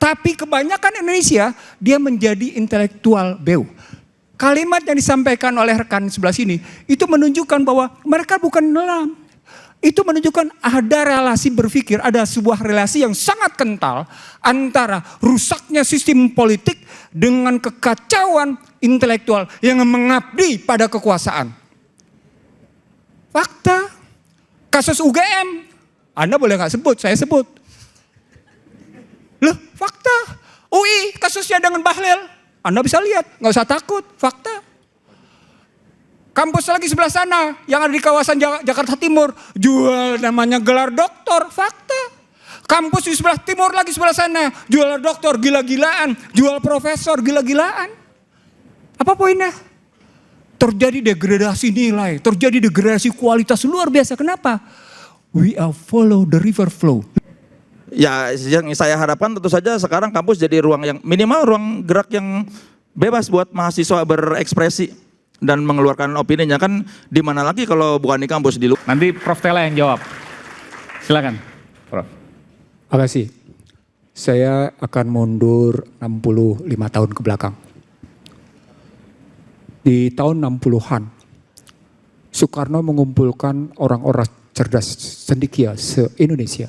Tapi kebanyakan Indonesia, dia menjadi intelektual beu. Kalimat yang disampaikan oleh rekan sebelah sini, itu menunjukkan bahwa mereka bukan nelam. Itu menunjukkan ada relasi berpikir, ada sebuah relasi yang sangat kental antara rusaknya sistem politik dengan kekacauan intelektual yang mengabdi pada kekuasaan. Fakta, kasus UGM, Anda boleh nggak sebut, saya sebut. Loh, fakta. UI kasusnya dengan Bahlil, Anda bisa lihat, nggak usah takut, fakta. Kampus lagi sebelah sana yang ada di kawasan Jakarta Timur jual namanya gelar doktor, fakta. Kampus di sebelah timur lagi sebelah sana jual doktor gila-gilaan, jual profesor gila-gilaan. Apa poinnya? Terjadi degradasi nilai, terjadi degradasi kualitas luar biasa. Kenapa? We are follow the river flow. Ya, yang saya harapkan tentu saja sekarang kampus jadi ruang yang minimal ruang gerak yang bebas buat mahasiswa berekspresi dan mengeluarkan opininya. Kan di mana lagi kalau bukan di kampus, di luar. Nanti Prof Tela yang jawab. Silakan, Prof. Makasih. Saya akan mundur 65 tahun ke belakang. Di tahun 60-an, Soekarno mengumpulkan orang-orang cerdas cendekia se-Indonesia.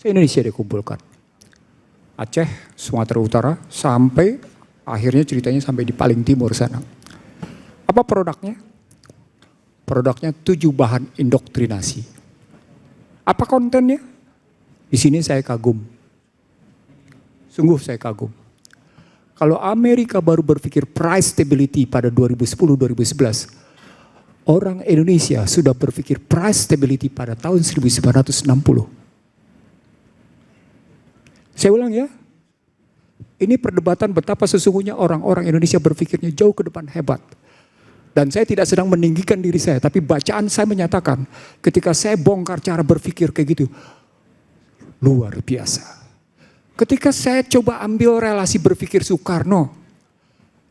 Se-Indonesia dikumpulkan. Aceh, Sumatera Utara, sampai akhirnya ceritanya sampai di paling timur sana. Apa produknya? Produknya 7 bahan indoktrinasi. Apa kontennya? Di sini saya kagum. Sungguh saya kagum. Kalau Amerika baru berpikir price stability pada 2010-2011, orang Indonesia sudah berpikir price stability pada tahun 1960. Saya ulang ya. Ini perdebatan betapa sesungguhnya orang-orang Indonesia berpikirnya jauh ke depan, hebat. Dan saya tidak sedang meninggikan diri saya, tapi bacaan saya menyatakan ketika saya bongkar cara berpikir kayak gitu, luar biasa. Ketika saya coba ambil relasi berpikir Soekarno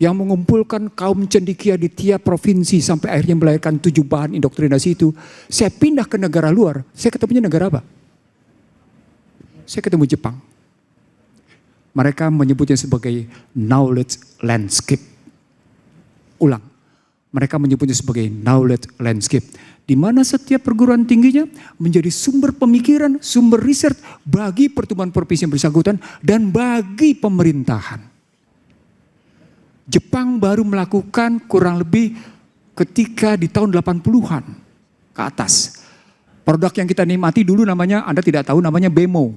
yang mengumpulkan kaum cendekia di tiap provinsi sampai akhirnya melahirkan 7 bahan indoktrinasi itu, saya pindah ke negara luar, saya ketemunya negara apa? Saya ketemu Jepang. Mereka menyebutnya sebagai knowledge landscape. Ulang, mereka menyebutnya sebagai knowledge landscape. Di mana setiap perguruan tingginya menjadi sumber pemikiran, sumber riset bagi pertumbuhan provinsi yang bersangkutan dan bagi pemerintahan. Jepang baru melakukan kurang lebih ketika di tahun 80-an ke atas. Produk yang kita nikmati dulu namanya, Anda tidak tahu namanya Bemo.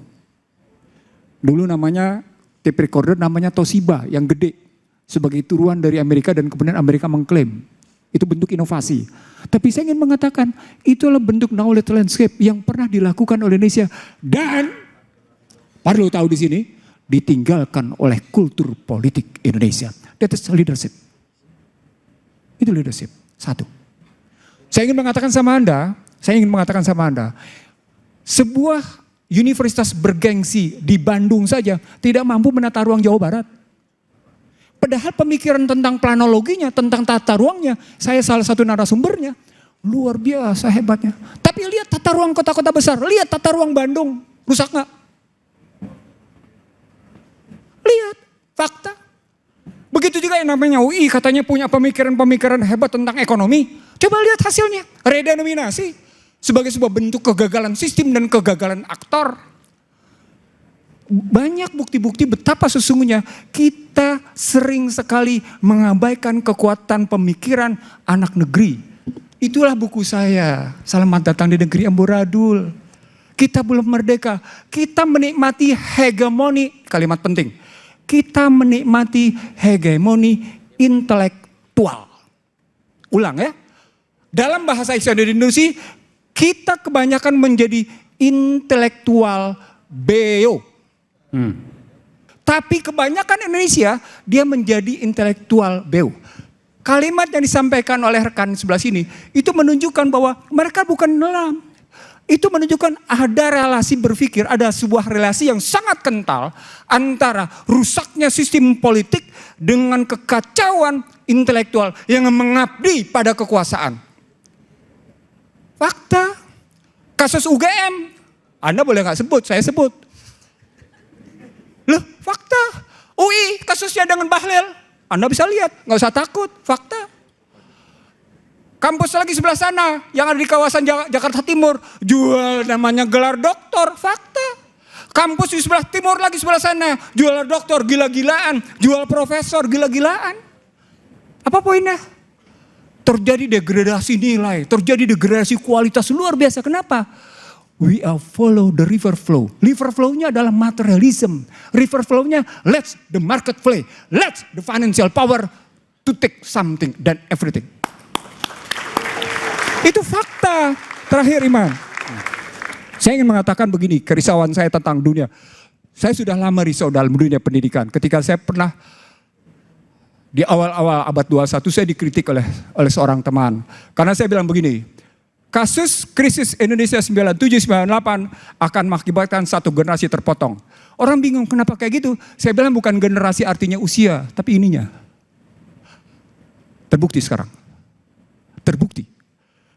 Dulu namanya tape recorder namanya Toshiba yang gede sebagai turuan dari Amerika dan kemudian Amerika mengklaim itu bentuk inovasi. Tapi saya ingin mengatakan itulah bentuk knowledge landscape yang pernah dilakukan oleh Indonesia dan perlu tahu di sini ditinggalkan oleh kultur politik Indonesia. That is leadership. Itu leadership. Satu. Saya ingin mengatakan sama Anda, sebuah universitas bergengsi di Bandung saja tidak mampu menata ruang Jawa Barat. Padahal pemikiran tentang planologinya, tentang tata ruangnya, saya salah satu narasumbernya. Luar biasa hebatnya. Tapi lihat tata ruang kota-kota besar, lihat tata ruang Bandung, rusak gak? Lihat, fakta. Begitu juga yang namanya UI katanya punya pemikiran-pemikiran hebat tentang ekonomi. Coba lihat hasilnya, redenominasi. Sebagai sebuah bentuk kegagalan sistem dan kegagalan aktor. Banyak bukti-bukti betapa sesungguhnya kita sering sekali mengabaikan kekuatan pemikiran anak negeri. Itulah buku saya, Selamat Datang di Negeri Amburadul. Kita belum merdeka, kita menikmati hegemoni, kalimat penting. Kita menikmati hegemoni intelektual. Ulang ya. Dalam bahasa Indonesia, kita kebanyakan menjadi intelektual beo. Tapi kebanyakan Indonesia dia menjadi intelektual beo. Kalimat yang disampaikan oleh rekan sebelah sini itu menunjukkan bahwa mereka bukan nelam. Itu menunjukkan ada relasi berpikir, ada sebuah relasi yang sangat kental antara rusaknya sistem politik dengan kekacauan intelektual yang mengabdi pada kekuasaan. Fakta, kasus UGM, Anda boleh nggak sebut, saya sebut. kasusnya dengan Bahlil. Anda bisa lihat, nggak usah takut, fakta. Kampus lagi sebelah sana yang ada di kawasan Jakarta Timur jual namanya gelar doktor, fakta. Kampus di sebelah timur lagi sebelah sana jual doktor gila-gilaan, jual profesor gila-gilaan. Apa poinnya? Terjadi degradasi nilai, terjadi degradasi kualitas luar biasa. Kenapa? We are follow the river flow. River flow-nya adalah materialism. River flow-nya let's the market play, let's the financial power to take something dan everything. Itu fakta. Terakhir Iman. Saya ingin mengatakan begini, kerisauan saya tentang dunia. Saya sudah lama risau dalam dunia pendidikan. Ketika saya pernah di awal-awal abad 21 saya dikritik oleh seorang teman. Karena saya bilang begini, kasus krisis Indonesia 97-98 akan mengakibatkan satu generasi terpotong. Orang bingung kenapa kayak gitu. Saya bilang bukan generasi artinya usia, tapi ininya. Terbukti sekarang. Terbukti.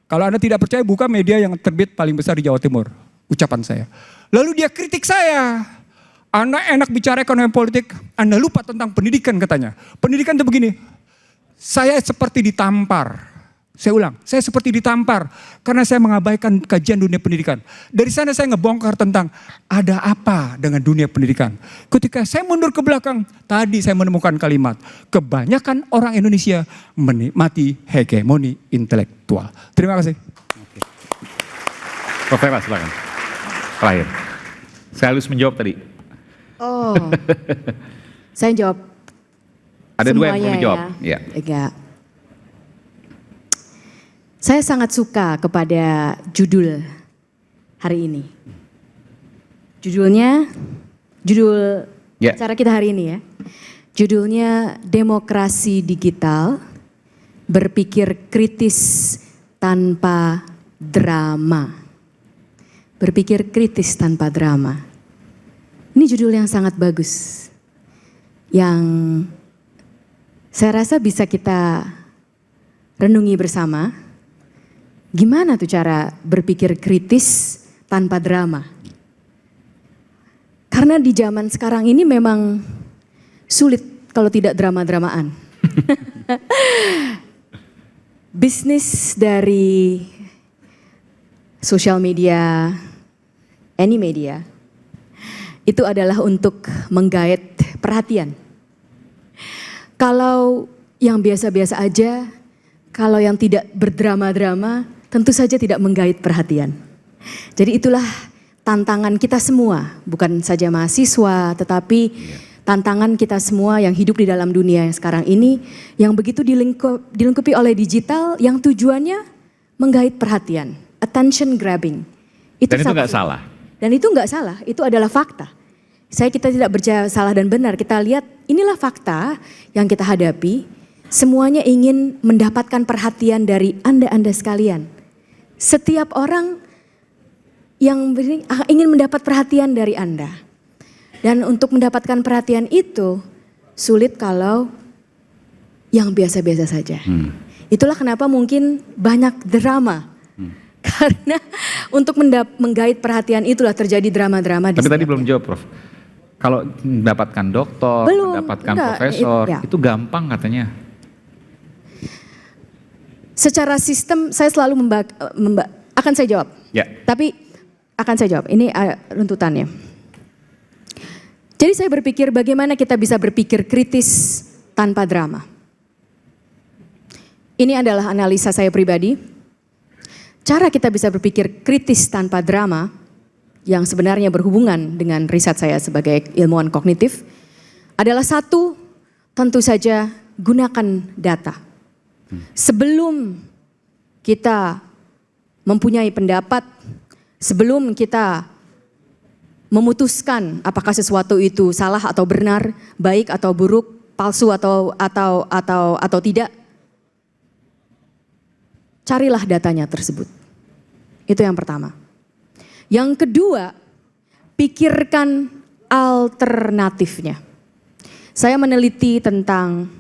Kalau Anda tidak percaya, buka media yang terbit paling besar di Jawa Timur. Ucapan saya. Lalu dia kritik saya. Anda enak bicara ekonomi politik, Anda lupa tentang pendidikan katanya. Pendidikan itu begini, saya seperti ditampar. Saya ulang, saya seperti ditampar karena saya mengabaikan kajian dunia pendidikan. Dari sana saya ngebongkar tentang ada apa dengan dunia pendidikan. Ketika saya mundur ke belakang, tadi saya menemukan kalimat, kebanyakan orang Indonesia menikmati hegemoni intelektual. Terima kasih. Prof. Vera, silakan. Terakhir. Saya harus menjawab tadi. Oh, saya jawab. Ada dua yang perlu semuanya dijawab. Ya. Ya. Saya sangat suka kepada judul hari ini. Judul acara kita hari ini ya. Judulnya Demokrasi Digital, Berpikir Kritis Tanpa Drama. Berpikir kritis tanpa drama. Ini judul yang sangat bagus. Yang saya rasa bisa kita renungi bersama. Gimana tuh cara berpikir kritis tanpa drama? Karena di zaman sekarang ini memang sulit kalau tidak drama-dramaan. Bisnis dari sosial media, any media, itu adalah untuk menggait perhatian. Kalau yang biasa-biasa aja, kalau yang tidak berdrama-drama, tentu saja tidak menggait perhatian. Jadi itulah tantangan kita semua, bukan saja mahasiswa, tetapi tantangan kita semua yang hidup di dalam dunia yang sekarang ini, yang begitu dilingkupi oleh digital, yang tujuannya menggait perhatian, attention grabbing. Dan itu nggak salah. Dan itu nggak salah, itu adalah fakta. Kita tidak percaya salah dan benar, kita lihat inilah fakta yang kita hadapi. Semuanya ingin mendapatkan perhatian dari Anda sekalian. Setiap orang yang ingin mendapat perhatian dari Anda. Dan untuk mendapatkan perhatian itu sulit kalau yang biasa-biasa saja. Itulah kenapa mungkin banyak drama. Karena untuk menggait perhatian itulah terjadi drama-drama. Tapi tadi belum jawab, Prof. Kalau mendapatkan doktor, mendapatkan profesor, itu gampang katanya. Secara sistem saya selalu akan saya jawab. Ya. Tapi akan saya jawab. Ini runtutannya. Jadi saya berpikir bagaimana kita bisa berpikir kritis tanpa drama. Ini adalah analisa saya pribadi. Cara kita bisa berpikir kritis tanpa drama yang sebenarnya berhubungan dengan riset saya sebagai ilmuwan kognitif adalah satu, tentu saja gunakan data. Sebelum kita mempunyai pendapat, sebelum kita memutuskan apakah sesuatu itu salah atau benar, baik atau buruk, palsu atau tidak, carilah datanya tersebut. Itu yang pertama. Yang kedua, pikirkan alternatifnya. Saya meneliti tentang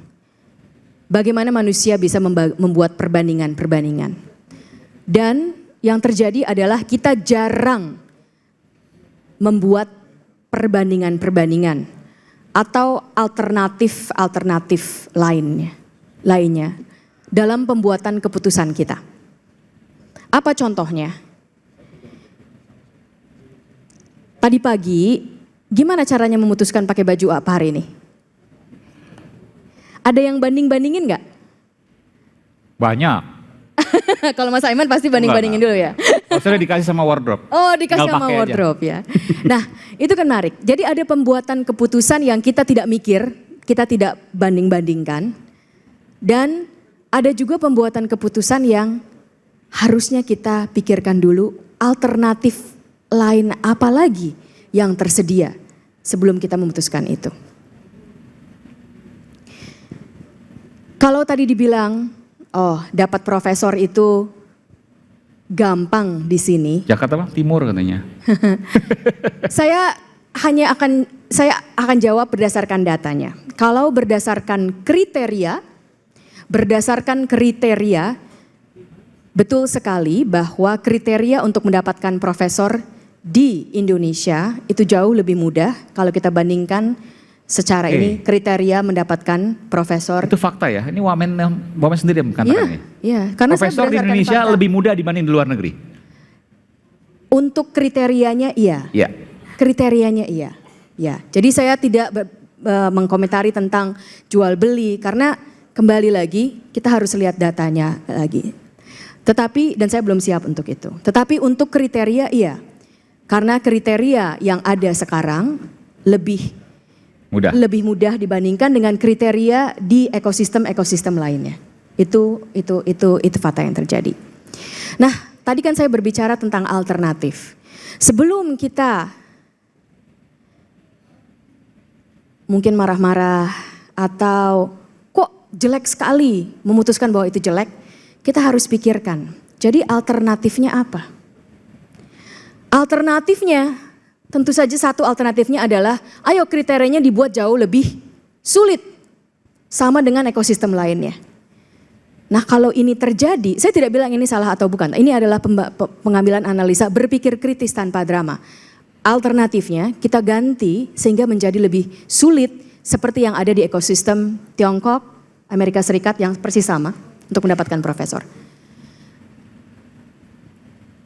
bagaimana manusia bisa membuat perbandingan-perbandingan. Dan yang terjadi adalah kita jarang membuat perbandingan-perbandingan. atau alternatif lainnya dalam pembuatan keputusan kita. Apa contohnya? Tadi pagi, gimana caranya memutuskan pakai baju apa hari ini? Ada yang banding-bandingin nggak? Banyak. Kalau Mas Aiman pasti banding-bandingin dulu ya. Oh, sudah dikasih sama wardrobe. Oh, dikasih Tinggal sama pakai wardrobe ya. Nah, itu kan menarik. Jadi ada pembuatan keputusan yang kita tidak mikir, kita tidak banding-bandingkan. Dan ada juga pembuatan keputusan yang harusnya kita pikirkan dulu alternatif lain apa lagi yang tersedia sebelum kita memutuskan itu. Kalau tadi dibilang, oh dapat profesor itu gampang di sini. Jakarta Bang, Timur katanya. Saya akan jawab berdasarkan datanya. Kalau berdasarkan kriteria, betul sekali bahwa kriteria untuk mendapatkan profesor di Indonesia itu jauh lebih mudah kalau kita bandingkan secara ini kriteria mendapatkan profesor. Itu fakta ya, ini Wamen sendiri yang mengatakan ini. Iya, karena profesor di Indonesia lebih mudah dibanding di luar negeri. Untuk kriterianya iya. Iya. Kriterianya iya. Ya, jadi saya tidak mengkomentari tentang jual beli karena kembali lagi kita harus lihat datanya lagi. Tetapi dan saya belum siap untuk itu. Tetapi untuk kriteria iya. Karena kriteria yang ada sekarang lebih mudah dibandingkan dengan kriteria di ekosistem lainnya. Itu fakta yang terjadi. Nah, tadi kan saya berbicara tentang alternatif. Sebelum kita mungkin marah-marah atau kok jelek sekali memutuskan bahwa itu jelek, kita harus pikirkan. Jadi alternatifnya apa? Alternatifnya, tentu saja satu alternatifnya adalah, ayo kriterianya dibuat jauh lebih sulit. Sama dengan ekosistem lainnya. Nah kalau ini terjadi, saya tidak bilang ini salah atau bukan. Ini adalah pengambilan analisa berpikir kritis tanpa drama. Alternatifnya kita ganti sehingga menjadi lebih sulit seperti yang ada di ekosistem Tiongkok, Amerika Serikat yang persis sama untuk mendapatkan profesor.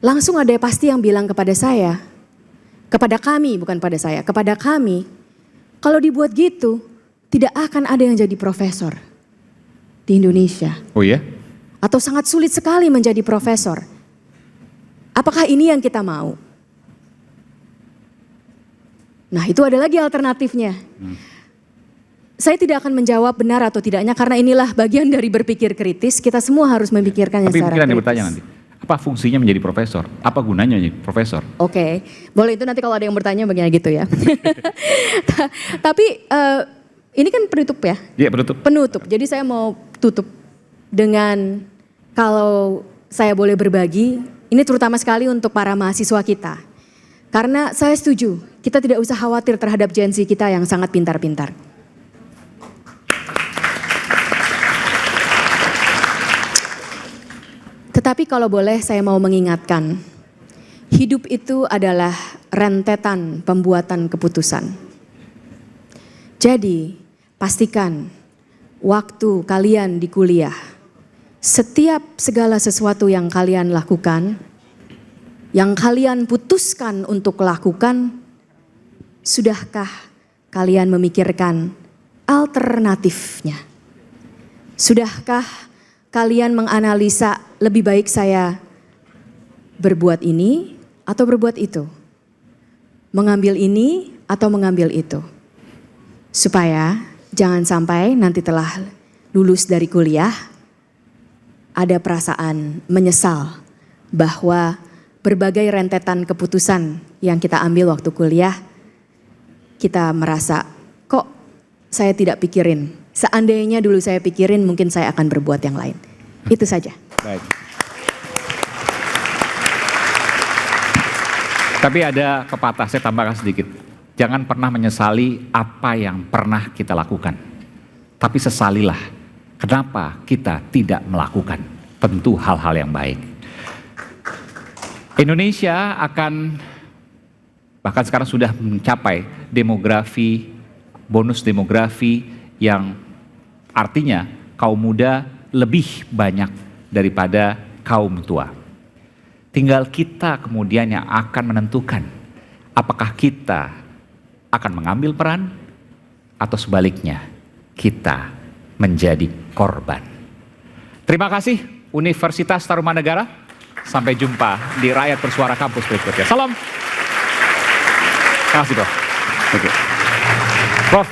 Langsung ada pasti yang bilang kepada saya, kepada kami bukan pada saya, kepada kami, kalau dibuat gitu tidak akan ada yang jadi profesor di Indonesia. Oh ya? Atau sangat sulit sekali menjadi profesor. Apakah ini yang kita mau? Nah itu ada lagi alternatifnya. Saya tidak akan menjawab benar atau tidaknya karena inilah bagian dari berpikir kritis. Kita semua harus memikirkannya secara kritis. Tapi yang bertanya nanti. Apa fungsinya menjadi profesor? Apa gunanya menjadi profesor? Oke, boleh itu nanti kalau ada yang bertanya bagian gitu ya. Tapi ini kan penutup ya? Iya penutup. Penutup, jadi saya mau tutup dengan kalau saya boleh berbagi, ini terutama sekali untuk para mahasiswa kita. Karena saya setuju, kita tidak usah khawatir terhadap Gen Z kita yang sangat pintar-pintar. Tetapi kalau boleh saya mau mengingatkan, hidup itu adalah rentetan pembuatan keputusan. Jadi pastikan waktu kalian di kuliah, setiap segala sesuatu yang kalian lakukan, yang kalian putuskan untuk lakukan, sudahkah kalian memikirkan alternatifnya? Sudahkah kalian menganalisa lebih baik saya berbuat ini atau berbuat itu? Mengambil ini atau mengambil itu? Supaya jangan sampai nanti telah lulus dari kuliah ada perasaan menyesal bahwa berbagai rentetan keputusan yang kita ambil waktu kuliah kita merasa kok saya tidak pikirin. Seandainya dulu saya pikirin mungkin saya akan berbuat yang lain. Itu saja. Baik. Tapi ada pepatah, saya tambahkan sedikit. Jangan pernah menyesali apa yang pernah kita lakukan. Tapi sesalilah kenapa kita tidak melakukan tentu hal-hal yang baik. Indonesia akan bahkan sekarang sudah mencapai demografi bonus demografi yang artinya kaum muda lebih banyak daripada kaum tua. Tinggal kita kemudian yang akan menentukan apakah kita akan mengambil peran atau sebaliknya kita menjadi korban. Terima kasih Universitas Tarumanegara. Sampai jumpa di Rakyat Bersuara Kampus berikutnya. Salam. Terima kasih, Prof. Prof.